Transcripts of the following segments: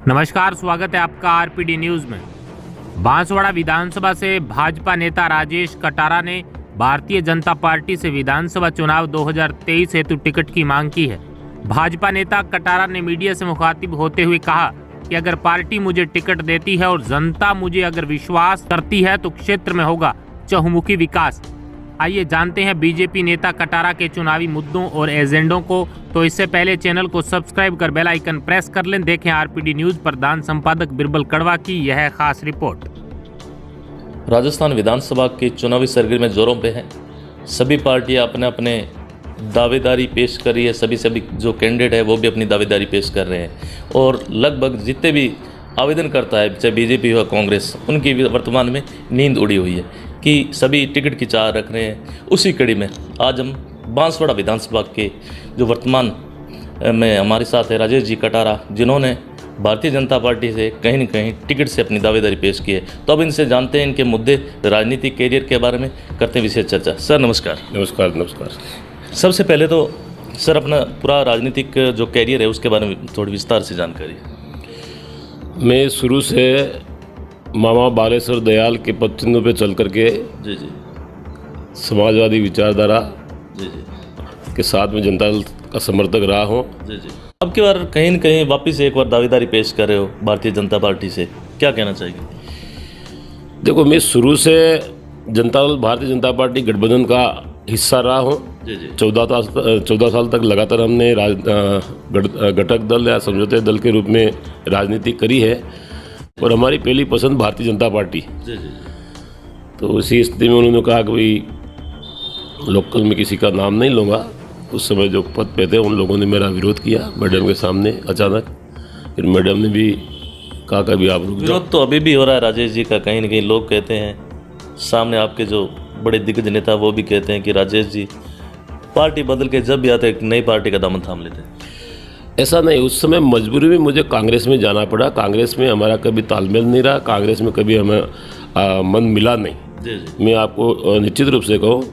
नमस्कार, स्वागत है आपका आरपीडी न्यूज में। बांसवाड़ा विधानसभा से भाजपा नेता राजेश कटारा ने भारतीय जनता पार्टी से विधानसभा चुनाव 2023 हेतु टिकट की मांग की है। भाजपा नेता कटारा ने मीडिया से मुखातिब होते हुए कहा कि अगर पार्टी मुझे टिकट देती है और जनता मुझे अगर विश्वास करती है तो क्षेत्र में होगा चहुमुखी विकास। आइए जानते हैं बीजेपी नेता कटारा के चुनावी मुद्दों और एजेंडों को। तो इससे पहले चैनल को सब्सक्राइब कर बेल आइकन प्रेस कर लें। देखें आरपीडी न्यूज प्रधान संपादक बिरबल कड़वा की यह खास रिपोर्ट। राजस्थान विधानसभा के चुनावी सरगर्मी में जोरों पे है। सभी पार्टियां अपने अपने दावेदारी पेश कर रही है। सभी जो कैंडिडेट है वो भी अपनी दावेदारी पेश कर रहे हैं और लगभग जितने भी आवेदन करता है, चाहे बीजेपी हो कांग्रेस, उनकी भी वर्तमान में नींद उड़ी हुई है कि सभी टिकट की चाह रख रहे हैं। उसी कड़ी में आज हम बांसवाड़ा विधानसभा के जो वर्तमान में हमारे साथ है राजेश जी कटारा, जिन्होंने भारतीय जनता पार्टी से कहीं न कहीं टिकट से अपनी दावेदारी पेश की है। तो अब इनसे जानते हैं इनके मुद्दे, राजनीतिक कैरियर के बारे में करते हैं विशेष चर्चा। सर नमस्कार। नमस्कार। सबसे पहले तो सर अपना पूरा राजनीतिक जो कैरियर है उसके बारे में थोड़ी विस्तार से जानकारी। मैं शुरू से मामा बालेश्वर दयाल के पदचिन्हों पे चल करके जी समाजवादी विचारधारा जी के साथ में जनता दल का समर्थक रहा हूँ। जी अब की बार कहीं न कहीं वापस एक बार दावेदारी पेश कर रहे हो भारतीय जनता पार्टी से, क्या कहना चाहिए? देखो, मैं शुरू से भारतीय जनता पार्टी गठबंधन का हिस्सा रहा हूँ। 14 साल तक लगातार हमने घटक दल या समझौते दल के रूप में राजनीति करी है और हमारी पहली पसंद भारतीय जनता पार्टी। तो इसी स्थिति में उन्होंने कहा कि भाई लोकल में किसी का नाम नहीं लूँगा। उस समय जो पद पे थे उन लोगों ने मेरा विरोध किया मैडम के सामने अचानक। फिर मैडम ने भी कहा कि अभी आप रुक जाओ। विरोध तो अभी भी हो रहा है राजेश जी का। कहीं न कहीं लोग कहते हैं, सामने आपके जो बड़े दिग्गज नेता वो भी कहते हैं कि राजेश जी पार्टी बदल के जब भी आते एक नई पार्टी का दामन थाम लेते हैं। ऐसा नहीं, उस समय मजबूरी में मुझे कांग्रेस में जाना पड़ा। कांग्रेस में हमारा कभी तालमेल नहीं रहा, कांग्रेस में कभी हमें मन मिला नहीं। मैं आपको निश्चित रूप से कहूँ,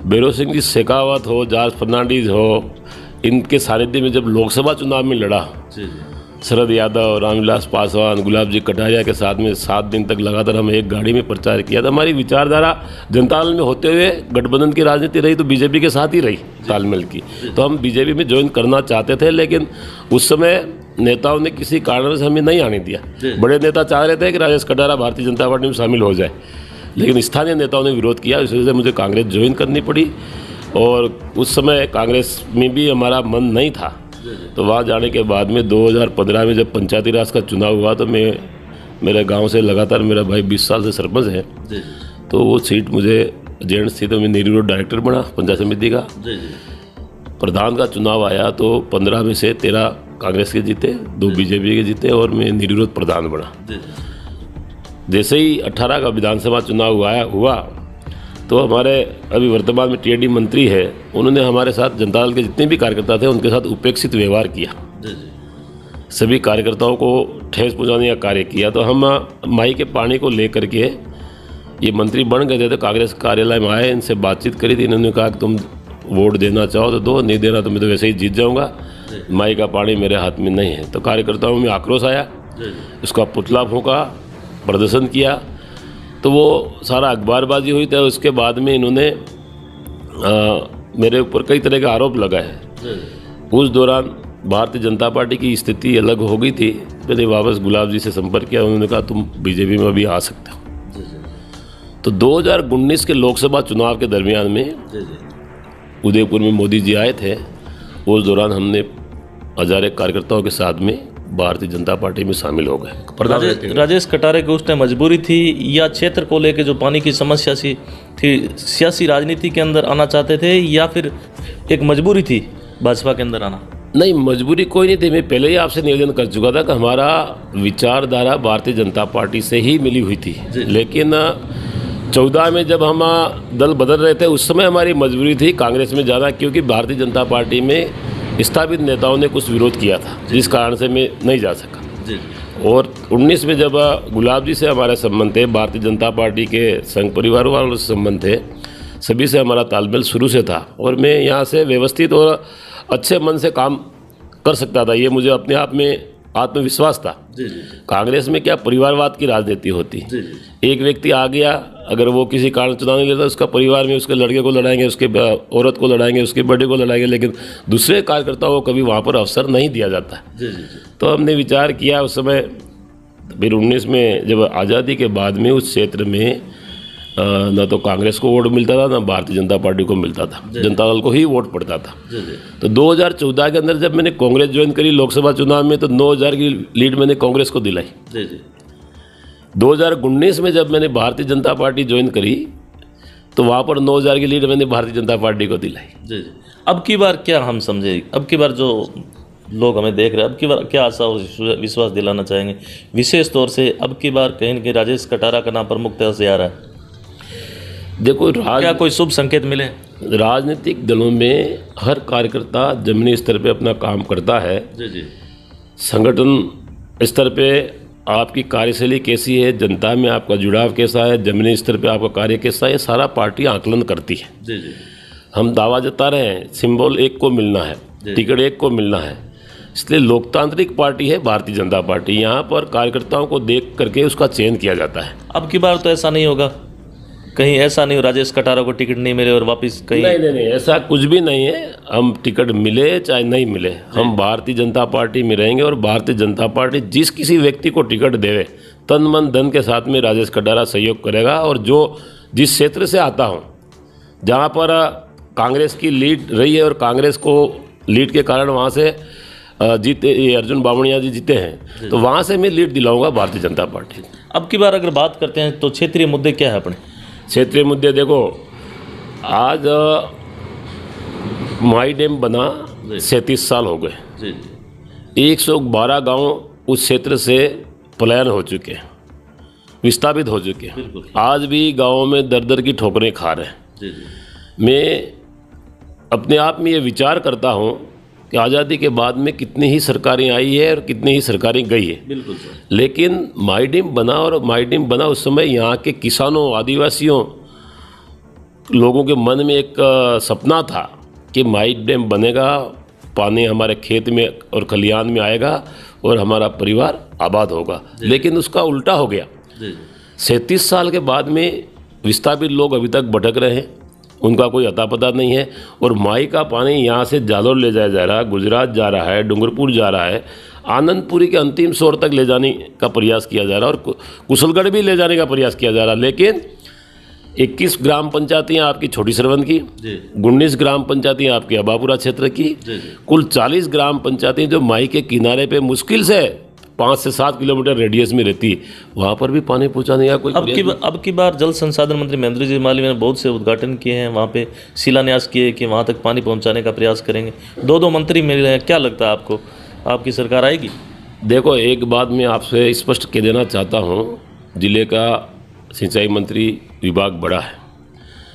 भैरव सिंह जी शेखावत हो, जॉर्ज फर्नांडीज हो, इनके सानिध्य में जब लोकसभा चुनाव में लड़ा, शरद यादव, रामविलास पासवान, गुलाब जी कटारिया के साथ में 7 दिन तक लगातार हम एक गाड़ी में प्रचार किया था। हमारी विचारधारा जनता दल में होते हुए गठबंधन की राजनीति रही तो बीजेपी के साथ ही रही तालमेल की। तो हम बीजेपी में ज्वाइन करना चाहते थे, लेकिन उस समय नेताओं ने किसी कारण से हमें नहीं आने दिया। बड़े नेता चाह रहे थे कि राजेश कटारा भारतीय जनता पार्टी में शामिल हो जाए, लेकिन स्थानीय नेताओं ने विरोध किया। इस वजह से मुझे कांग्रेस ज्वाइन करनी पड़ी और उस समय कांग्रेस में भी हमारा मन नहीं था। तो वहाँ जाने के बाद में 2015 में जब पंचायती राज का चुनाव हुआ तो मैं मेरे गांव से लगातार, मेरा भाई 20 साल से सरपंच है, तो वो सीट मुझे जेंट्स थी तो मैं नीरी रोड डायरेक्टर बना पंचायत समिति का। प्रधान का चुनाव आया तो 15 में से 13 कांग्रेस के जीते, 2 बीजेपी के जीते और मैं नीरी रोड प्रधान बना। जैसे ही 18 का विधानसभा चुनाव हुआ तो हमारे अभी वर्तमान में टीआरडी मंत्री है, उन्होंने हमारे साथ जनता दल के जितने भी कार्यकर्ता थे उनके साथ उपेक्षित व्यवहार किया। सभी कार्यकर्ताओं को ठेस पहुंचाने का कार्य किया। तो हम माई के पानी को लेकर के ये मंत्री बन गए थे। तो कांग्रेस कार्यालय में आए, इनसे बातचीत करी थी। इन्होंने कहा कि तुम वोट देना चाहो तो दो, नहीं देना तो मैं तो वैसे ही जीत जाऊँगा, माई का पानी मेरे हाथ में नहीं है। तो कार्यकर्ताओं में आक्रोश आया, उसका पुतला फूंका, प्रदर्शन किया, तो वो सारा अखबारबाजी हुई। तो उसके बाद में इन्होंने मेरे ऊपर कई तरह के आरोप लगाए। उस दौरान भारतीय जनता पार्टी की स्थिति अलग हो गई थी। मैंने वापस गुलाब जी से संपर्क किया, उन्होंने कहा तुम बीजेपी में भी आ सकते हो। तो 2019 के लोकसभा चुनाव के दरमियान में उदयपुर में मोदी जी आए थे। उस दौरान हमने हजारे कार्यकर्ताओं के साथ में भारतीय जनता पार्टी में शामिल हो गए। राजेश कटारे की उस टाइम मजबूरी थी या क्षेत्र को लेकर जो पानी की समस्या थी, सियासी राजनीति के अंदर आना चाहते थे या फिर एक मजबूरी थी भाजपा के अंदर आना? नहीं, मजबूरी कोई नहीं थी। मैं पहले ही आपसे निवेदन कर चुका था कि हमारा विचारधारा भारतीय जनता पार्टी से ही मिली हुई थी। लेकिन 14 में जब हम दल बदल रहे थे उस समय हमारी मजबूरी थी कांग्रेस में जाना, क्योंकि भारतीय जनता पार्टी में स्थापित नेताओं ने कुछ विरोध किया था, जिस कारण से मैं नहीं जा सका। और 19 में जब गुलाब जी से हमारे संबंध थे, भारतीय जनता पार्टी के संघ परिवार वालों से संबंध थे, सभी से हमारा तालमेल शुरू से था और मैं यहाँ से व्यवस्थित और अच्छे मन से काम कर सकता था। ये मुझे अपने आप में आत्मविश्वास था। कांग्रेस में क्या परिवारवाद की राजनीति होती। एक व्यक्ति आ गया, अगर वो किसी कारण चुनाव नहीं लेता, उसका परिवार में उसके लड़के को लड़ाएंगे, उसके औरत को लड़ाएंगे, उसके बेटे को लड़ाएंगे, लेकिन दूसरे कार्यकर्ताओं को कभी वहाँ पर अवसर नहीं दिया जाता। तो हमने विचार किया उस समय, फिर 19 में जब आज़ादी के बाद में उस क्षेत्र में न तो कांग्रेस को वोट मिलता था, न भारतीय जनता पार्टी को मिलता था, जनता दल को ही वोट पड़ता था। तो 2014 के अंदर जब मैंने कांग्रेस ज्वाइन करी लोकसभा चुनाव में, तो 9000 की लीड मैंने कांग्रेस को दिलाई। 2019 में जब मैंने भारतीय जनता पार्टी ज्वाइन करी, तो वहाँ पर 9000 की लीड मैंने भारतीय जनता पार्टी को दिलाई। अब की बार क्या हम समझे, अब की बार जो लोग हमें देख रहे हैं, अब की बार क्या आशा और विश्वास दिलाना चाहेंगे, विशेष तौर से अब की बार कहीं न कहीं राजेश कटारा का नाम प्रमुखता से आ रहा है। देखो, क्या कोई शुभ संकेत मिले? राजनीतिक दलों में हर कार्यकर्ता जमीनी स्तर पे अपना काम करता है। संगठन स्तर पे आपकी कार्यशैली कैसी है, जनता में आपका जुड़ाव कैसा है, जमीनी स्तर पे आपका कार्य कैसा है, ये सारा पार्टी आकलन करती है। हम दावा जता रहे हैं, सिंबल एक को मिलना है, टिकट एक को मिलना है, इसलिए लोकतांत्रिक पार्टी है भारतीय जनता पार्टी। यहाँ पर कार्यकर्ताओं को देख करके उसका चयन किया जाता है। अब की बार तो ऐसा नहीं होगा, कहीं ऐसा नहीं हो राजेश कटारा को टिकट नहीं मिले और वापस कहीं? नहीं, ऐसा कुछ भी नहीं है। हम टिकट मिले चाहे नहीं मिले, हम भारतीय जनता पार्टी में रहेंगे और भारतीय जनता पार्टी जिस किसी व्यक्ति को टिकट देवे, तन मन धन के साथ में राजेश कटारा सहयोग करेगा। और जो जिस क्षेत्र से आता हूँ, जहाँ पर कांग्रेस की लीड रही है और कांग्रेस को लीड के कारण वहाँ से जीते, ये अर्जुन बामणिया जी जीते हैं, तो वहाँ से मैं लीड दिलाऊंगा भारतीय जनता पार्टी। अब की बार अगर बात करते हैं तो क्षेत्रीय मुद्दे क्या है अपने? क्षेत्रीय मुद्दे देखो, आज माई डैम बना 37 साल हो गए। 112 गांव उस क्षेत्र से पलायन हो चुके हैं, विस्थापित हो चुके हैं। आज भी गांवों में दर दर की ठोकरें खा रहे हैं। मैं अपने आप में ये विचार करता हूँ कि आज़ादी के बाद में कितनी ही सरकारें आई है और कितनी ही सरकारें गई है। बिल्कुल सर। लेकिन माई डैम बना, और माई डैम बना उस समय यहाँ के किसानों, आदिवासियों लोगों के मन में एक सपना था कि माई डैम बनेगा, पानी हमारे खेत में और खलिहान में आएगा और हमारा परिवार आबाद होगा। लेकिन उसका उल्टा हो गया। 37 साल के बाद में विस्थापित लोग अभी तक भटक रहे हैं, उनका कोई अता पता नहीं है। और माई का पानी यहाँ से जालौर ले जाया जा रहा है, गुजरात जा रहा है, डूंगरपुर जा रहा है, आनंदपुरी के अंतिम छोर तक ले जाने का प्रयास किया जा रहा है और कुशलगढ़ भी ले जाने का प्रयास किया जा रहा है। लेकिन 21 ग्राम पंचायतें आपकी छोटी सरवन की, 19 ग्राम पंचायतें आपकी अबापुरा क्षेत्र की, कुल 40 ग्राम पंचायतें जो माई के किनारे पे मुश्किल से 5 से 7 किलोमीटर रेडियस में रहती, वहाँ पर भी पानी पहुँचाने का कोई अब की बार जल संसाधन मंत्री महेंद्र जी मालवीय ने बहुत से उद्घाटन किए हैं, वहाँ पे शिलान्यास किए कि वहाँ तक पानी पहुँचाने का प्रयास करेंगे। 2 मंत्री मिले हैं, क्या लगता है आपको, आपकी सरकार आएगी? देखो, एक बात मैं आपसे स्पष्ट कह देना चाहता हूँ, जिले का सिंचाई मंत्री विभाग बड़ा है,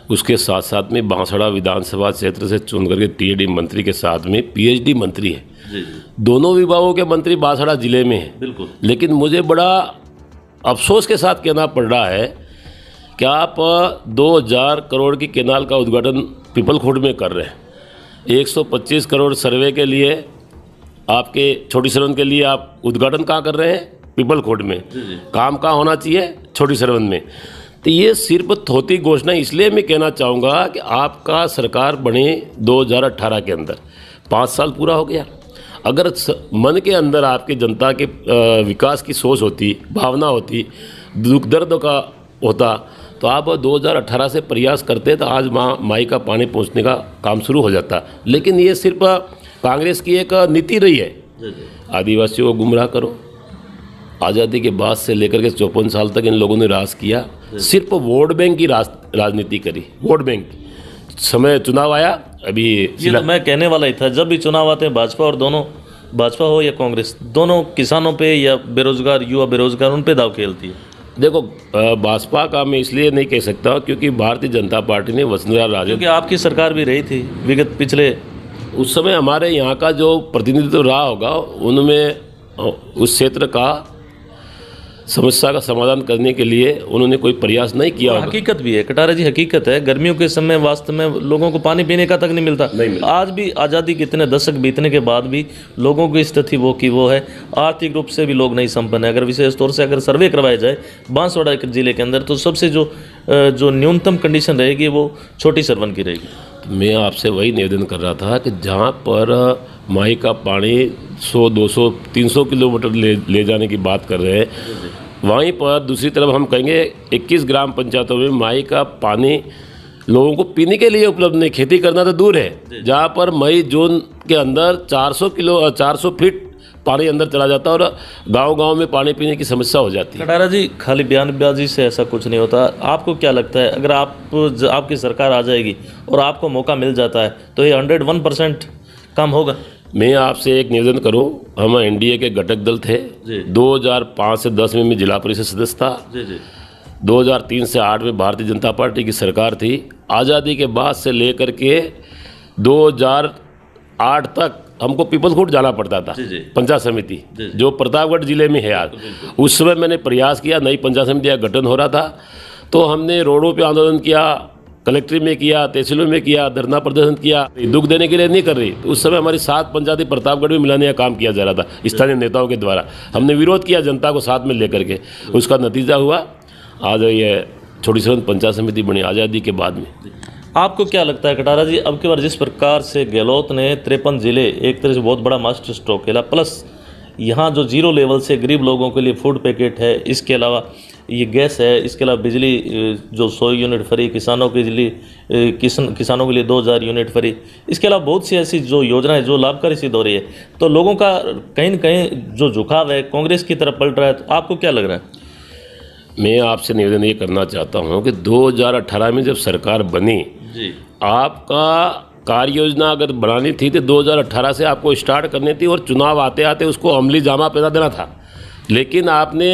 उसके साथ साथ में बांसवाड़ा विधानसभा क्षेत्र से चुन करके टीएडी मंत्री के साथ में पीएचडी मंत्री है। दोनों विभागों के मंत्री बांसवाड़ा जिले में हैं। बिल्कुल। लेकिन मुझे बड़ा अफसोस के साथ कहना पड़ रहा है कि आप 2000 करोड़ की केनाल का उद्घाटन पीपलखोट में कर रहे हैं। 125 करोड़ सर्वे के लिए, आपके छोटी सरवन के लिए आप उद्घाटन कहाँ कर रहे हैं? पीपलखोट में। काम कहाँ होना चाहिए? छोटी सरवन में। तो ये सिर्फ थोती घोषणा इसलिए मैं कहना चाहूँगा कि आपका सरकार बने 2018 के अंदर 5 साल पूरा हो गया। अगर मन के अंदर आपकी जनता के विकास की सोच होती, भावना होती, दुख दर्द का होता, तो आप 2018 से प्रयास करते तो आज माई का पानी पहुंचने का काम शुरू हो जाता। लेकिन ये सिर्फ कांग्रेस की एक नीति रही है, आदिवासियों को गुमराह करो। आज़ादी के बाद से लेकर के 54 साल तक इन लोगों ने राज किया, सिर्फ वोट बैंक की राजनीति करी। वोट बैंक समय चुनाव आया, अभी ये तो मैं कहने वाला ही था, जब भी चुनाव आते हैं भाजपा और दोनों, भाजपा हो या कांग्रेस, दोनों किसानों पे या बेरोजगार युवा बेरोजगार उन पे दाव खेलती है। देखो, भाजपा का मैं इसलिए नहीं कह सकता क्योंकि भारतीय जनता पार्टी ने वसुंधरा राजे, क्योंकि आपकी सरकार भी रही थी विगत पिछले, उस समय हमारे यहाँ का जो प्रतिनिधित्व रहा होगा, उनमें उस क्षेत्र का समस्या का समाधान करने के लिए उन्होंने कोई प्रयास नहीं किया होगा। हकीकत भी है कटारा जी, हकीकत है, गर्मियों के समय वास्तव में लोगों को पानी पीने का तक नहीं मिलता। आज भी आज़ादी के इतने दशक बीतने के बाद भी लोगों की स्थिति वो की वो है, आर्थिक रूप से भी लोग नहीं संपन्न है। अगर विशेष तौर से अगर सर्वे करवाया जाए बांसवाड़ा जिले के अंदर, तो सबसे जो न्यूनतम कंडीशन रहेगी वो छोटी सरवन की रहेगी। मैं आपसे वही निवेदन कर रहा था कि जहाँ पर माही का पानी 100, 200, 300 किलोमीटर ले जाने की बात कर रहे हैं, वहीं पर दूसरी तरफ हम कहेंगे 21 ग्राम पंचायतों में माही का पानी लोगों को पीने के लिए उपलब्ध नहीं, खेती करना तो दूर है। जहाँ पर मई जून के अंदर 400 फीट पानी अंदर चला जाता है और गांव-गांव में पानी पीने की समस्या हो जाती है। कटारा जी, खाली बयानबाजी से ऐसा कुछ नहीं होता। आपको क्या लगता है, अगर आपकी सरकार आ जाएगी और आपको मौका मिल जाता है तो ये 101% काम होगा? मैं आपसे एक निवेदन करूं, हम एनडीए के घटक दल थे। 2005 से 10 में मैं जिला परिषद सदस्य था। 2003 से 8 में भारतीय जनता पार्टी की सरकार थी। आज़ादी के बाद से लेकर के 2008 तक हमको पीपल कोर्ट जाना पड़ता था, पंचायत समिति जो प्रतापगढ़ जिले में है आज। उस समय मैंने प्रयास किया, नई पंचायत समिति का गठन हो रहा था, तो हमने रोडों पे आंदोलन किया, कलेक्ट्रेट में किया, तहसीलों में किया, धरना प्रदर्शन किया। दुख देने के लिए नहीं कर रही, तो उस समय हमारी 7 पंचायतें प्रतापगढ़ में मिलाने का काम किया जा रहा था स्थानीय नेताओं के द्वारा। हमने विरोध किया जनता को साथ में लेकर के, उसका नतीजा हुआ आज ये छोटी सरवन पंचायत समिति बनी आज़ादी के बाद में। आपको क्या लगता है कटारा जी, अब की बार जिस प्रकार से गहलोत ने 53 जिले एक तरह से बहुत बड़ा मास्टर स्ट्रोक खेला, प्लस यहाँ जो जीरो लेवल से गरीब लोगों के लिए फूड पैकेट है, इसके अलावा ये गैस है, इसके अलावा बिजली जो 100 यूनिट फ्री, किसानों के लिए किसानों के लिए 2000 यूनिट फ्री, इसके अलावा बहुत सी ऐसी जो योजना है जो लाभकारी सिद्ध हो रही है, तो लोगों का कहीं न कहीं जो झुकाव है कांग्रेस की तरफ पलट रहा है। तो आपको क्या लग रहा है? मैं आपसे निवेदन ये करना चाहता हूँ कि 2018 में जब सरकार बनी, आपका कार्य योजना अगर बनानी थी तो 2018 से आपको स्टार्ट करनी थी और चुनाव आते आते उसको अमली जामा पहना देना था। लेकिन आपने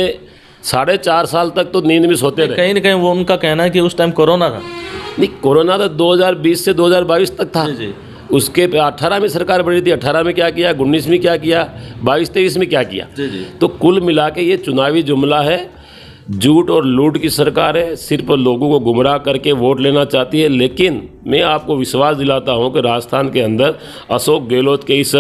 4.5 साल तक तो नींद में सोते रहे। कहीं न कहीं वो उनका कहना है कि उस टाइम कोरोना था। नहीं, कोरोना तो 2020 से 2022 तक था। उसके 18 में सरकार बनी थी, 18 में क्या किया, 19 में क्या किया, 22-23 में क्या किया। तो कुल मिला के ये चुनावी जुमला है, झूठ और लूट की सरकार है, सिर्फ लोगों को गुमराह करके वोट लेना चाहती है। लेकिन मैं आपको विश्वास दिलाता हूं कि राजस्थान के अंदर अशोक गहलोत के इस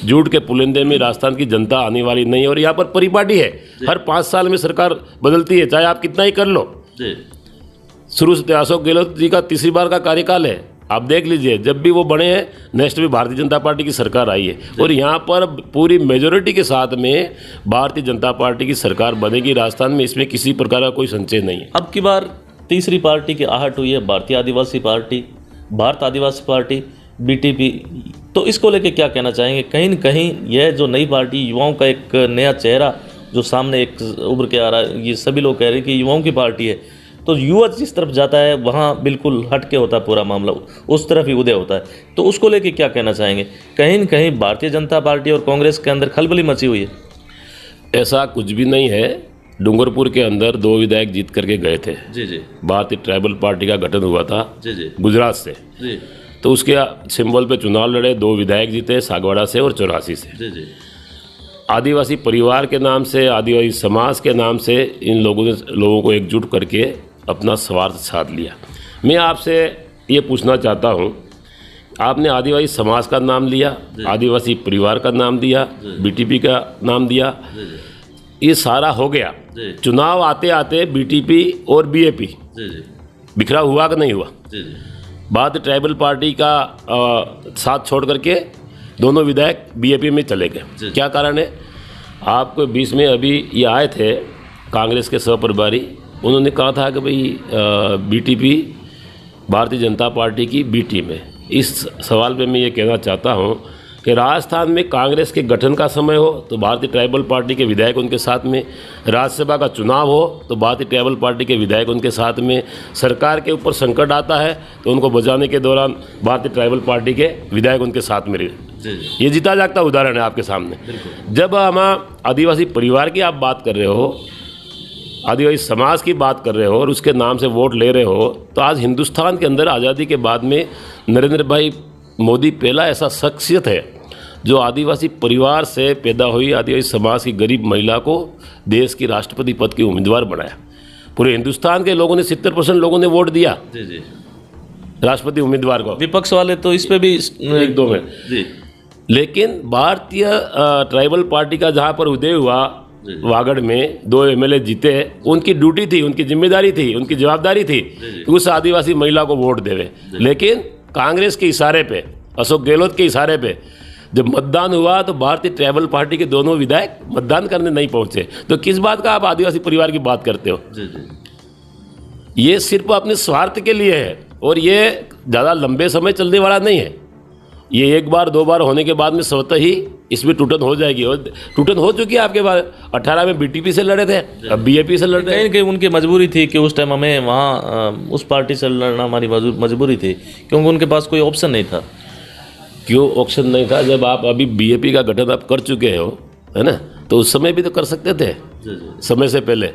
झूठ के पुलिंदे में राजस्थान की जनता आने वाली नहीं है। और यहाँ पर परिपाटी है, हर 5 साल में सरकार बदलती है, चाहे आप कितना ही कर लो। शुरू से अशोक गहलोत जी का 3री बार का कार्यकाल है, आप देख लीजिए, जब भी वो बने हैं नेक्स्ट भी भारतीय जनता पार्टी की सरकार आई है और यहाँ पर पूरी मेजोरिटी के साथ में भारतीय जनता पार्टी की सरकार बनेगी राजस्थान में, इसमें किसी प्रकार का कोई संशय नहीं है। अब की बार 3री पार्टी की आहट हुई है, भारतीय आदिवासी पार्टी, भारत आदिवासी पार्टी, बीटीपी, तो इसको लेके क्या कहना चाहेंगे? कहीं न कहीं यह जो नई पार्टी, युवाओं का एक नया चेहरा जो सामने एक उभर के आ रहा है, ये सभी लोग कह रहे हैं कि युवाओं की पार्टी है, तो युवा जिस तरफ जाता है वहाँ बिल्कुल हट के होता है पूरा मामला, उस तरफ ही उदय होता है। तो उसको लेके क्या कहना चाहेंगे? कहीं न कहीं भारतीय जनता पार्टी और कांग्रेस के अंदर खलबली मची हुई है। ऐसा कुछ भी नहीं है। डूंगरपुर के अंदर 2 विधायक जीत करके गए थे। भारतीय ट्राइबल पार्टी का गठन हुआ था गुजरात से, तो उसके सिंबल पे चुनाव लड़े, 2 विधायक जीते, सागवाड़ा से और 84 से। आदिवासी परिवार के नाम से, आदिवासी समाज के नाम से इन लोगों को एकजुट करके अपना स्वार्थ साध लिया। मैं आपसे ये पूछना चाहता हूँ, आपने आदिवासी समाज का नाम लिया, आदिवासी परिवार का नाम दिया, बीटीपी का नाम दिया, ये सारा हो गया। चुनाव आते आते बीटीपी और बीएपी बिखरा हुआ कि नहीं हुआ? भारतीय ट्राइबल पार्टी का साथ छोड़ करके दोनों विधायक बीएपी में चले गए। क्या कारण है? आपको बीच में अभी ये आए थे कांग्रेस के सहप्रभारी, उन्होंने कहा था कि भाई बीटीपी भारतीय जनता पार्टी की बी टीम है। इस सवाल पे मैं ये कहना चाहता हूँ कि राजस्थान में कांग्रेस के गठन का समय हो तो भारतीय ट्राइबल पार्टी के विधायक उनके साथ में, राज्यसभा का चुनाव हो तो भारतीय ट्राइबल पार्टी के विधायक उनके साथ में, सरकार के ऊपर संकट आता है तो उनको बचाने के दौरान भारतीय ट्राइबल पार्टी के विधायक उनके साथ में रहे। ये जीता जागता उदाहरण है आपके सामने। जब हम आदिवासी परिवार की आप बात कर रहे हो, आदिवासी समाज की बात कर रहे हो और उसके नाम से वोट ले रहे हो, तो आज हिंदुस्तान के अंदर आज़ादी के बाद में नरेंद्र भाई मोदी पहला ऐसा शख्सियत है जो आदिवासी परिवार से पैदा हुई आदिवासी समाज की गरीब महिला को देश की राष्ट्रपति पद की उम्मीदवार बनाया। पूरे हिंदुस्तान के लोगों ने 70% लोगों ने वोट दिया जी जी। राष्ट्रपति उम्मीदवार को। विपक्ष वाले तो इस पे भी एक दो में जी। लेकिन भारतीय ट्राइबल पार्टी का जहाँ पर उदय हुआ वागड़ में 2 एमएलए जीते, उनकी ड्यूटी थी, उनकी जिम्मेदारी थी, उनकी जवाबदारी थी कि उस आदिवासी महिला को वोट देवे। लेकिन कांग्रेस के इशारे पे, अशोक गहलोत के इशारे पे जब मतदान हुआ तो भारतीय ट्राइबल पार्टी के दोनों विधायक मतदान करने नहीं पहुंचे। तो किस बात का आप आदिवासी परिवार की बात करते हो? जी जी। ये सिर्फ अपने स्वार्थ के लिए है और ये ज़्यादा लंबे समय चलने वाला नहीं है। ये एक बार 2 बार होने के बाद में स्वतः ही इसमें टूटन हो जाएगी और टूटन हो चुकी है। आपके बाद 18 में बीटीपी से लड़े थे, अब बीएपी से लड़ रहे हैं। कहीं कहीं उनकी मजबूरी थी कि उस टाइम हमें वहाँ उस पार्टी से लड़ना हमारी मजबूरी थी, क्योंकि उनके पास कोई ऑप्शन नहीं था। क्यों ऑप्शन नहीं था? जब आप अभी बीएपी का गठन आप कर चुके हो, है ना, तो उस समय भी तो कर सकते थे, समय से पहले।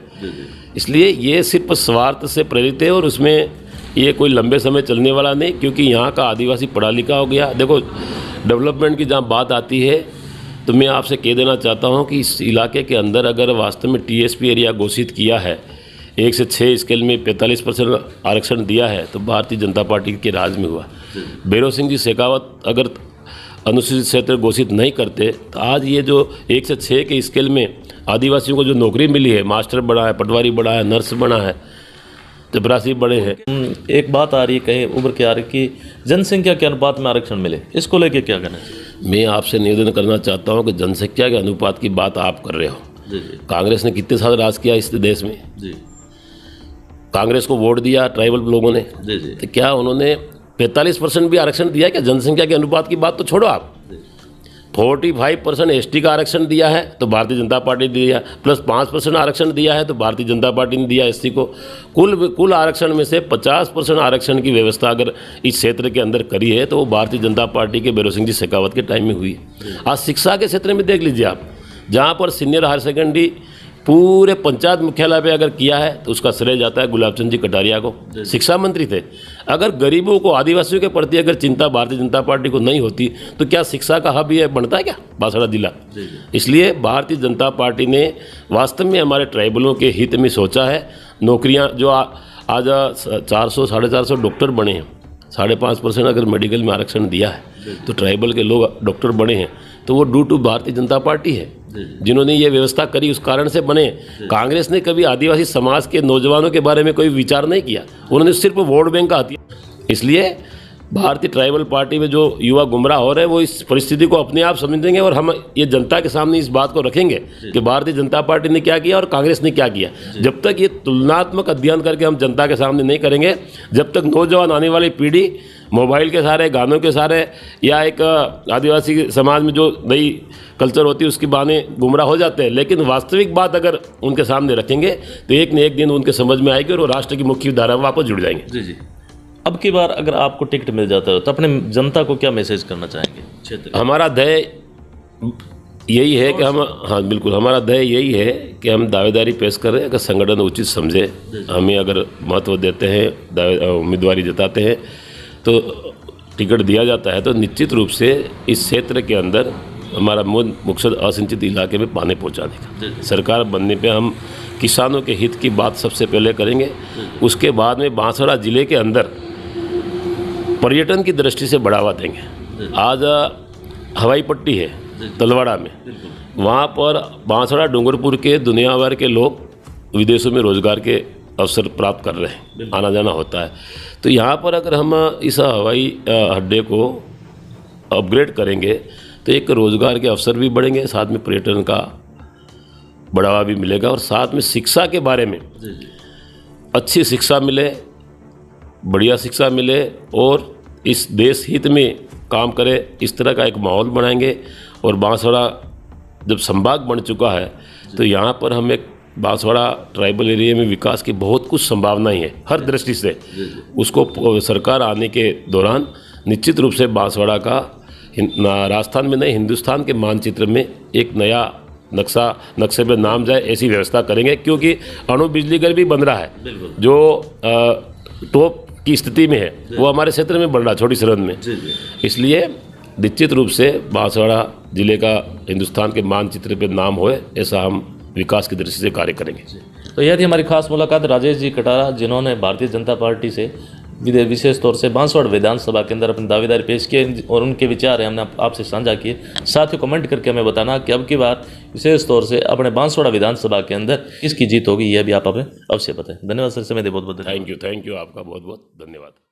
इसलिए ये सिर्फ स्वार्थ से प्रेरित है और उसमें ये कोई लंबे समय चलने वाला नहीं, क्योंकि यहाँ का आदिवासी पढ़ा लिखा हो गया। देखो, डेवलपमेंट की जहाँ बात आती है तो मैं आपसे कह देना चाहता हूँ कि इस इलाके के अंदर अगर वास्तव में टीएसपी एरिया घोषित किया है, 1 से 6 स्केल में 45% आरक्षण दिया है, तो भारतीय जनता पार्टी के राज में हुआ। भैरव सिंह जी शेखावत अगर अनुसूचित क्षेत्र घोषित नहीं करते तो आज ये जो 1 से 6 के स्केल में आदिवासियों को जो नौकरी मिली है, मास्टर बना है, पटवारी बना है, नर्स बना है, चपरासी बड़े हैं। एक बात आ रही है, कहीं उभर के आ रही कि जनसंख्या के अनुपात में आरक्षण मिले, इसको लेके क्या कहना चाहिए? मैं आपसे निवेदन करना चाहता हूं कि जनसंख्या के अनुपात की बात आप कर रहे हो। जी जी। कांग्रेस ने कितने साल राज किया इस देश में? जी कांग्रेस को वोट दिया ट्राइबल लोगों ने, जी जी। तो क्या उन्होंने 45% भी आरक्षण दिया? क्या जनसंख्या के अनुपात की बात तो छोड़ो आप, 45% एसटी का आरक्षण दिया है तो भारतीय जनता पार्टी ने दिया, प्लस 5% आरक्षण दिया है तो भारतीय जनता पार्टी ने दिया एससी को। कुल आरक्षण में से 50% आरक्षण की व्यवस्था अगर इस क्षेत्र के अंदर करी है तो वो भारतीय जनता पार्टी के भैरव सिंह जी शेखावत के टाइम में हुई। आज शिक्षा के क्षेत्र में देख लीजिए आप, जहाँ पर सीनियर हायर सेकेंडरी पूरे पंचायत मुख्यालय पे अगर किया है तो उसका श्रेय जाता है गुलाब चंद जी कटारिया को, शिक्षा मंत्री थे। अगर गरीबों को, आदिवासियों के प्रति अगर चिंता भारतीय जनता पार्टी को नहीं होती तो क्या शिक्षा का हब ये बनता है क्या बांसवाड़ा जिला? इसलिए भारतीय जनता पार्टी ने वास्तव में हमारे ट्राइबलों के हित में सोचा है। नौकरियां जो आज 400 450 डॉक्टर बने हैं, 5.5% अगर मेडिकल में आरक्षण दिया है तो ट्राइबल के लोग डॉक्टर बने हैं, तो वो due to Bharatiya Janata party है जिन्होंने ये व्यवस्था करी, उस कारण से बने। कांग्रेस ने कभी आदिवासी समाज के नौजवानों के बारे में कोई विचार नहीं किया, उन्होंने सिर्फ वोट बैंक का हथियार। इसलिए भारतीय ट्राइबल पार्टी में जो युवा गुमराह हो रहे हैं वो इस परिस्थिति को अपने आप समझेंगे और हम ये जनता के सामने इस बात को रखेंगे कि भारतीय जनता पार्टी ने क्या किया और कांग्रेस ने क्या किया। जब तक ये तुलनात्मक अध्ययन करके हम जनता के सामने नहीं करेंगे, जब तक नौजवान आने वाली पीढ़ी मोबाइल के सहारे, गानों के सहारे या एक आदिवासी समाज में जो नई कल्चर होती है उसकी बहाने गुमराह हो जाते हैं, लेकिन वास्तविक बात अगर उनके सामने रखेंगे तो एक न एक दिन उनके समझ में आएगी और वो राष्ट्र की मुख्य धारा में वापस जुड़ जाएंगे। जी जी। अब की बार अगर आपको टिकट मिल जाता है तो अपने जनता को क्या मैसेज करना चाहेंगे क्षेत्र? हमारा ध्येय यही है कि हम, हाँ बिल्कुल, हमारा ध्येय यही है कि हम दावेदारी पेश कर रहे हैं। अगर संगठन उचित समझे, हमें अगर महत्व देते हैं, उम्मीदवारी जताते हैं तो टिकट दिया जाता है, तो निश्चित रूप से इस क्षेत्र के अंदर हमारा मकसद असिंचित इलाके में पानी पहुंचाने का। सरकार बनने पे हम किसानों के हित की बात सबसे पहले करेंगे, उसके बाद में बांसवाड़ा जिले के अंदर पर्यटन की दृष्टि से बढ़ावा देंगे। आज हवाई पट्टी है तलवाड़ा में, वहाँ पर बांसवाड़ा डूंगरपुर के दुनिया भर के लोग विदेशों में रोजगार के अवसर प्राप्त कर रहे हैं, आना जाना होता है। तो यहाँ पर अगर हम इस हवाई अड्डे को अपग्रेड करेंगे तो एक रोज़गार के अवसर भी बढ़ेंगे, साथ में पर्यटन का बढ़ावा भी मिलेगा और साथ में शिक्षा के बारे में अच्छी शिक्षा मिले, बढ़िया शिक्षा मिले और इस देश हित में काम करे, इस तरह का एक माहौल बनाएंगे। और बांसवाड़ा जब संभाग बन चुका है तो यहाँ पर हम एक बांसवाड़ा ट्राइबल एरिया में विकास की बहुत कुछ संभावनाएं हैं हर दृष्टि से। उसको सरकार आने के दौरान निश्चित रूप से बांसवाड़ा का राजस्थान में नहीं हिंदुस्तान के मानचित्र में एक नया नक्शे पे नाम जाए ऐसी व्यवस्था करेंगे, क्योंकि अणु बिजली घर भी बन रहा है जो टॉप की स्थिति में है, वो हमारे क्षेत्र में बन रहा है छोटी सरहद में। इसलिए निश्चित रूप से बांसवाड़ा जिले का हिंदुस्तान के मानचित्र पे नाम होए, ऐसा हम विकास की दृष्टि से कार्य करेंगे। तो यह थी हमारी खास मुलाकात राजेश जी कटारा, जिन्होंने भारतीय जनता पार्टी से विशेष तौर से बांसवाड़ा विधानसभा के अंदर अपनी दावेदारी पेश किए और उनके विचार हैं हमने आपसे साझा किए। साथ ही कमेंट करके हमें बताना कि अब की बार विशेष तौर से अपने बांसवाड़ा विधानसभा के अंदर किसकी जीत होगी, यह भी आप हमें अवश्य बताएं। धन्यवाद सर, समय दे बहुत बहुत। थैंक यू, आपका बहुत बहुत धन्यवाद।